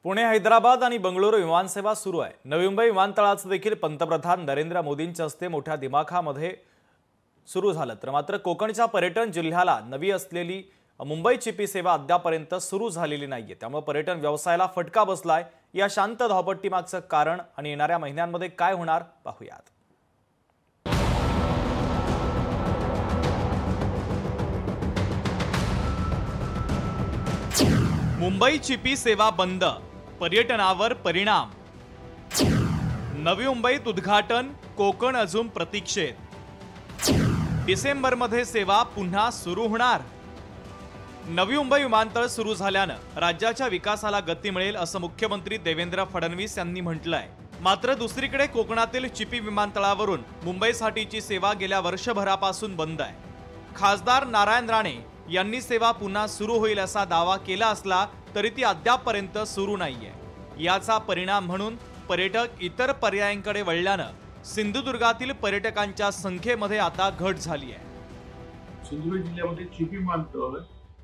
पुणे, हैदराबाद आणि बंगळुरू विमानसेवा सुरू आहे। नवी मुंबई विमानतळाचं देखील पंतप्रधान नरेंद्र मोदींच्या हस्ते मोठ्या दिमाखामध्ये सुरू झालं। तर मात्र कोकणच्या पर्यटन जिल्ह्याला नवी असलेली मुंबई चिपी सेवा अद्यापर्यंत सुरू झालेली नाहीये। त्यामुळे पर्यटन व्यवसायाला फटका बसलाय। या शांत धावपट्टीमागचं कारण आणि येणाऱ्या महिन्यांमध्ये काय होणार पाहूयात। मुंबई चिपी सेवा बंद, पर्यटनावर परिणाम। नवी मुंबईत उद्घाटन, कोकण अजून प्रतीक्षेत। डिसेंबरमध्ये सेवा पुन्हा सुरू होणार। नवी मुंबई विमानतळ सुरू झाल्यानं राज्याच्या विकासाला गती मिळेल असं मुख्यमंत्री देवेंद्र फडणवीस यांनी म्हटलंय। मात्र दुसरीकडे कोकणातील चिपी विमानतळावरून मुंबईसाठीची सेवा गेल्या वर्षभरापासून बंद आहे। खासदार नारायण राणे यांनी सेवा पुन्हा सुरू होईल असा दावा केला असला तरी ती अद्यापपर्यंत सुरू नाहीये। याचा परिणाम म्हणून पर्यटक इतर पर्यायांकडे वळल्यानं सिंधुदुर्गातील पर्यटकांच्या संख्येमध्ये आता घट झाली आहे। सिंधुदुर्ग जिल्ह्यामध्ये चिपी विमानतळ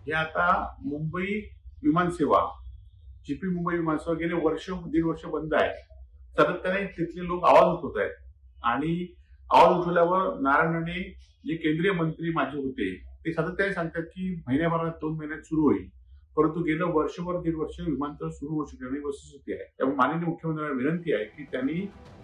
हे आता मुंबई विमानसेवा चिपी मुंबई विमानसेवा गेले दीड वर्ष बंद आहे। सातत्याने तिथले लोक आवाज उठवत आहेत आणि आवाज उठवल्यावर नारायण राणे जे केंद्रीय मंत्री माझे होते ते सातत्याने सांगतात की महिन्याभरात 2 महिन्यात सुरू होईल, परंतु गेलं दीड वर्ष विमानतळ सुरू होऊ शकले नाही वस्तुस्थिती आहे। त्यामुळे माननीय मुख्यमंत्र्यांना विनंती आहे की त्यांनी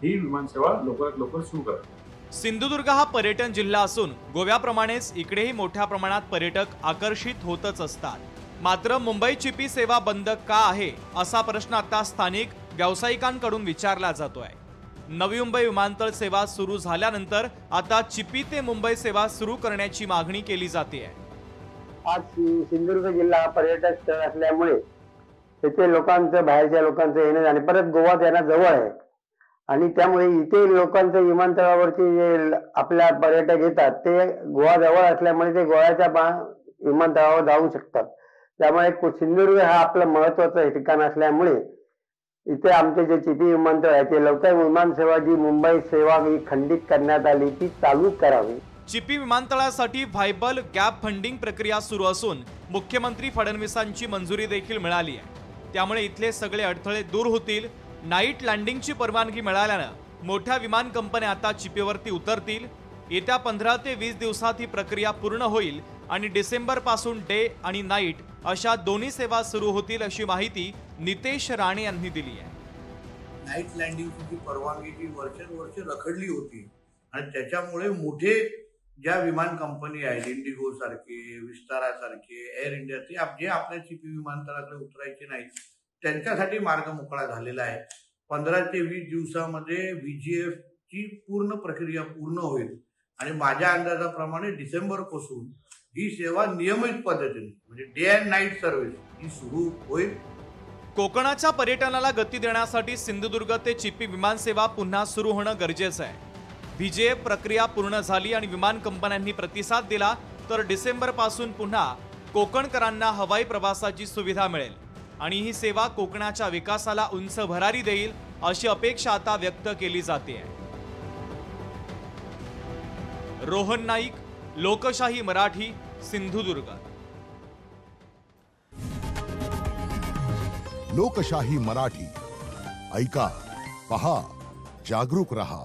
ही विमानसेवा लवकरात लवकर सुरू करावी। सिंधुदुर्ग हा पर्यटन जिल्हा असून गोव्याप्रमाणेच इकडेही मोठ्या प्रमाणात पर्यटक आकर्षित होतच असतात। मात्र मुंबई चिपी सेवा बंद का आहे असा प्रश्न आता स्थानिक व्यावसायिकांकडून विचारला जातोय। नवी मुंबई विमानतळ सेवा सुरू झाल्यानंतर आता चिपी ते मुंबई सेवा सुरू करण्याची मागणी केली जाते। आज सिंधुदुर्ग जिल्हा पर्यटक स्थळ असल्यामुळे येथे लोकांचं बाहेरच्या लोकांचं येणं आणि परत गोवा त्यांना जवळ आहे आणि त्यामुळे इथे लोकांचं विमानतळावरती जे आपल्या पर्यटक येतात ते गोवा जवळ असल्यामुळे ते गोव्याच्या विमानतळावर जाऊ शकतात। त्यामुळे सिंधुदुर्ग हा आपलं महत्वाचं ठिकाण असल्यामुळे इथे आमचे जे चिपी विमानतळ आहे ते लवकर विमानसेवा जी मुंबई सेवा ही खंडित करण्यात आली ती चालू करावी। चिपी विमानतळासाठी व्हायबल गॅप फंडिंग प्रक्रिया सुरू असून मुख्यमंत्री फडणवीसांची मंजुरी देखील मिळाली आहे। त्यामुळे इथले सगळे अडथळे दूर होतील। नाईट लँडिंगची परवानगी मिळाल्यानं मोठ्या विमान कंपन्या आता चिपीवरती उतरतील। येत्या 15 ते 20 दिवसात ही प्रक्रिया पूर्ण होईल आणि डिसेंबर पासून डे आणि नाईट अशा दोन्ही सेवा सुरू होतील अशी माहिती नितेश राणे यांनी दिली आहे। नाईट लँडिंगची परवानगी वर्षानुवर्ष रखडली होती आणि त्याच्यामुळे मोठे ज्या विमान कंपनी आहेत इंडिगो सारखे, विस्तारा सारखे, एअर इंडिया जे आपल्या चिपी विमानतळाकडे उतरायचे नाहीत त्यांच्यासाठी मार्ग मोकळा झालेला आहे। 15 ते 20 दिवसामध्ये VGF ची पूर्ण प्रक्रिया पूर्ण होईल आणि माझ्या अंदाजाप्रमाणे डिसेंबर पासून ही सेवा नियमित पद्धतीने म्हणजे डे अँड नाईट सर्व्हिस ही सुरू होईल। कोकणाच्या पर्यटनाला गती देण्यासाठी सिंधुदुर्ग ते चिपी विमानसेवा पुन्हा सुरू होणं गरजेचं आहे। VGF प्रक्रिया पूर्ण झाली आणि विमान कंपन्यांनी प्रतिसाद दिला तर डिसेंबर पासून पुन्हा कोकणकरांना हवाई प्रवासाची सुविधा मिळेल आणि ही सेवा कोकणाच्या विकासाला उंच भरारी देईल अशी अपेक्षा आता व्यक्त केली जाते। रोहन नाईक, लोकशाही मराठी, सिंधुदुर्ग। लोकशाही मराठी ऐका, पहा, जागरूक रहा।